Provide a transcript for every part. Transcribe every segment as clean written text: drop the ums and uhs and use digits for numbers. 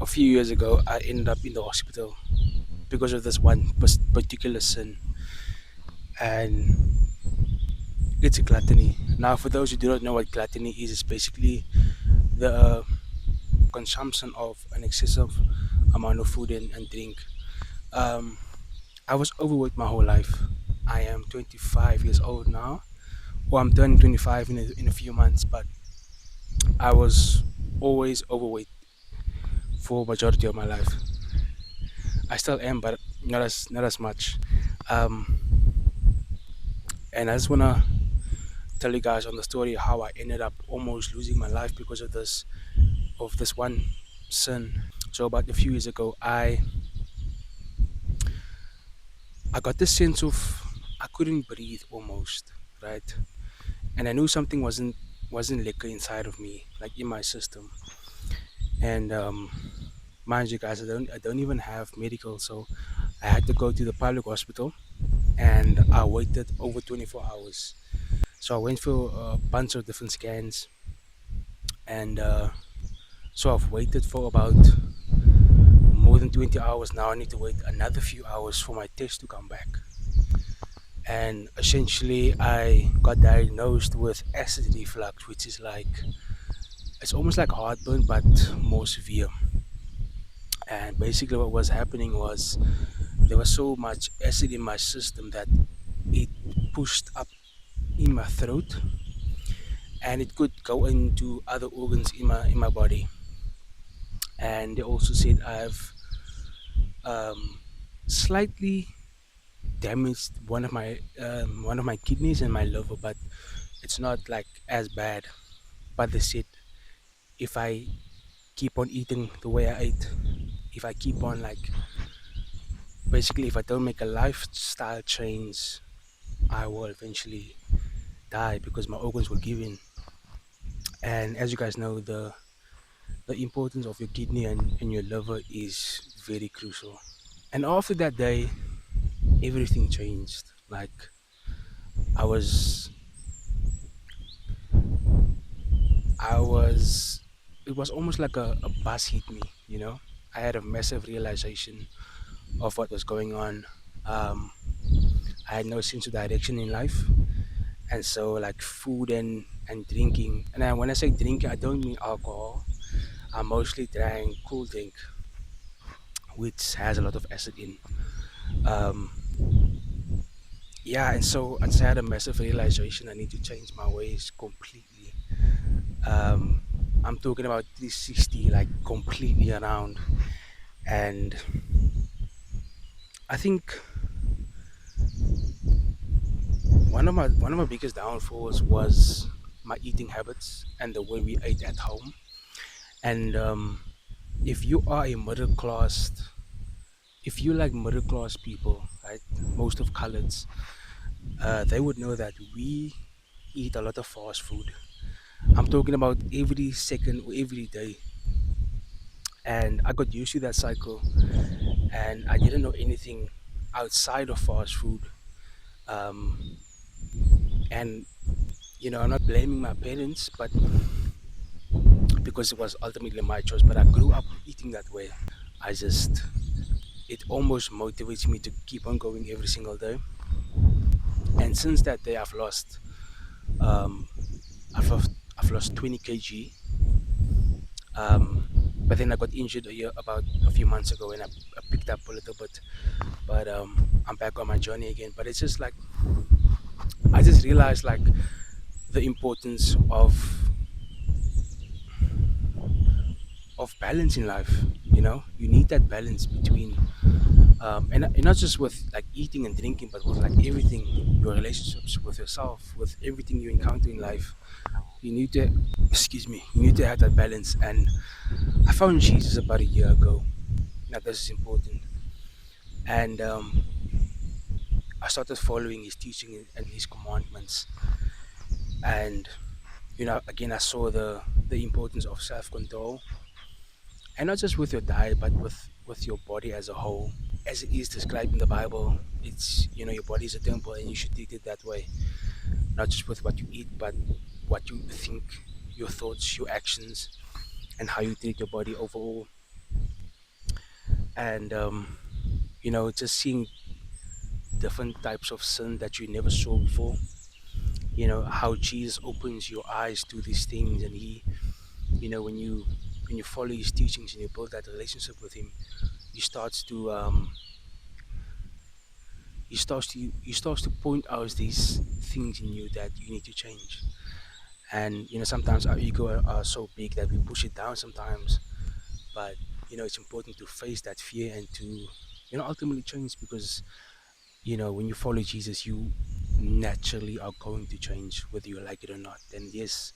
A few years ago, I ended up in the hospital because of this one particular sin, and it's a gluttony. Now, for those who do not know what gluttony is, it's basically the consumption of an excessive amount of food and drink. Um, I was overweight my whole life. I am 25 years old now. Well, I'm turning 25 in a few months, but I was always overweight for majority of my life. I still am, but not as much. Um, and I just wanna tell you guys on the story how I ended up almost losing my life because of this one sin. So about a few years ago, I got this sense of I couldn't breathe almost, right? And I knew something wasn't liquor inside of me, like in my system. And mind you guys, I don't even have medical, so I had to go to the public hospital, and I waited over 24 hours. So I went for a bunch of different scans, and so I've waited for about more than 20 hours now. I need to wait another few hours for my test to come back. And essentially, I got diagnosed with acid reflux, which is like it's almost like heartburn but more severe. And basically, what was happening was there was so much acid in my system that it pushed up in my throat, and it could go into other organs in my body. And they also said I've um, slightly damaged one of my kidneys and my liver, but it's not like as bad. But they said if I keep on eating the way I ate, if I keep on like basically if I don't make a lifestyle change, I will eventually die because my organs will give in. And as you guys know, the importance of your kidney and your liver is very crucial. And after that day, everything changed. Like I was, I was, it was almost like a bus hit me. I had a massive realization of what was going on. Um, I had no sense of direction in life, and so like food and drinking. And when I say drinking, I don't mean alcohol. I mostly drank cool drink, which has a lot of acid in. Um, yeah, and so I just had a massive realization. I need to change my ways completely. Um, I'm talking about 360, like completely around. And I think one of my biggest downfalls was my eating habits and the way we ate at home. And if you are a middle class, if you like middle class people, right, most of coloreds, they would know that we eat a lot of fast food. I'm talking about every second or every day. And I got used to that cycle, and I didn't know anything outside of fast food. Um, and I'm not blaming my parents, but because it was ultimately my choice. But I grew up eating that way. I just it almost motivates me to keep on going every single day. And since that day, um, I've lost 20 kg. But then I got injured about a few months ago, and I picked up a little bit. But I'm back on my journey again. But it's just like I just realized like the importance of balance in life. You need that balance between and not just with like eating and drinking, but with like everything, your relationships with yourself, with everything you encounter in life. You need to, excuse me, you need to have that balance. And I found Jesus about a year ago. Now this is important, and I started following his teaching and his commandments. And again, I saw the importance of self-control, and not just with your diet, but with your body as a whole, as it is described in the Bible. It's your body is a temple, and you should treat it that way, not just with what you eat, but what you think, your thoughts, your actions, and how you treat your body overall. and just seeing different types of sin that you never saw before. How Jesus opens your eyes to these things, and he, when you follow his teachings and you build that relationship with him, he starts to he starts to point out these things in you that you need to change. And sometimes our ego are so big that we push it down sometimes, but it's important to face that fear and to ultimately change, because when you follow Jesus, you naturally are going to change whether you like it or not. And yes,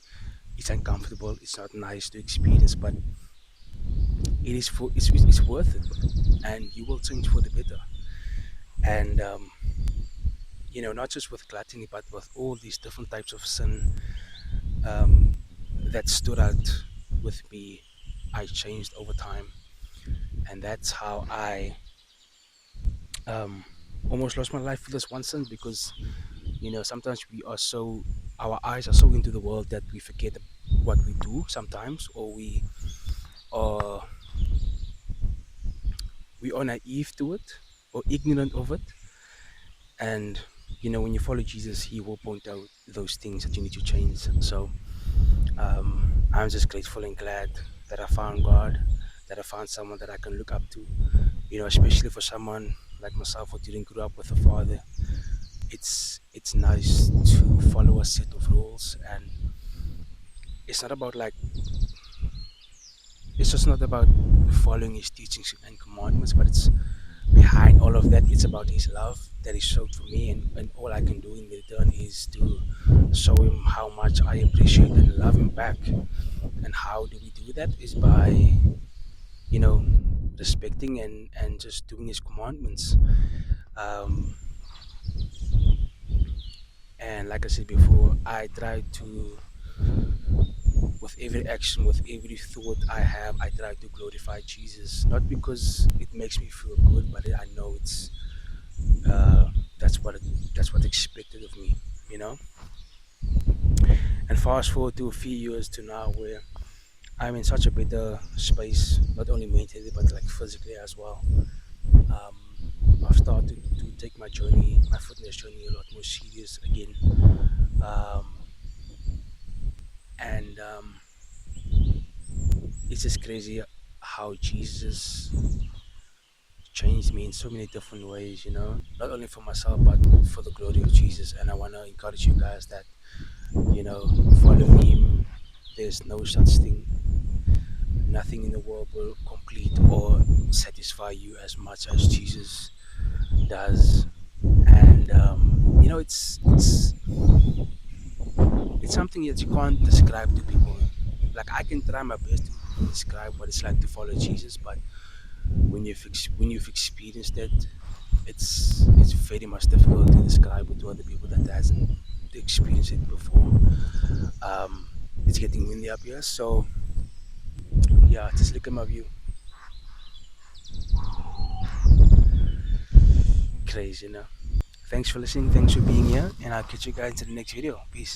it's uncomfortable, it's not nice to experience, but it's worth it, and you will change for the better. And not just with gluttony, but with all these different types of sin um, that stood out with me, I changed over time. And that's how I um, almost lost my life for this one sin, because sometimes our eyes are so into the world that we forget what we do sometimes, or are we are naive to it or ignorant of it. And when you follow Jesus, he will point out those things that you need to change. So I'm just grateful and glad that I found God, that I found someone that I can look up to. Especially for someone like myself who didn't grow up with a father. It's nice to follow a set of rules, and it's not about like it's just not about following his teachings and commandments, but it's behind all of that, it's about his love that he showed for me, and all I can do in return is to show him how much I appreciate and love him back. And how do we do that is by you know respecting and just doing his commandments. um, and like I said before, I try to, with every action, with every thought I have, I try to glorify Jesus, not because it makes me feel good, but I know uh, that's what it, that's what expected of me, you know. And fast forward to a few years to now, where I'm in such a better space, not only mentally but like physically as well. I've started to take my fitness journey, a lot more serious again. um, and It's just crazy how Jesus changed me in so many different ways, not only for myself but for the glory of Jesus. And I want to encourage you guys that, following him, there's no such thing. Nothing in the world will complete or satisfy you as much as Jesus does. And it's something that you can't describe to people. Like, I can try my best to describe what it's like to follow Jesus, but when you've experienced it, it's very much difficult to describe it to other people that hasn't experienced it before. Um, it's getting windy up here, so yeah, just look at my view. Crazy, Thanks for listening. Thanks for being here, and I'll catch you guys in the next video. Peace.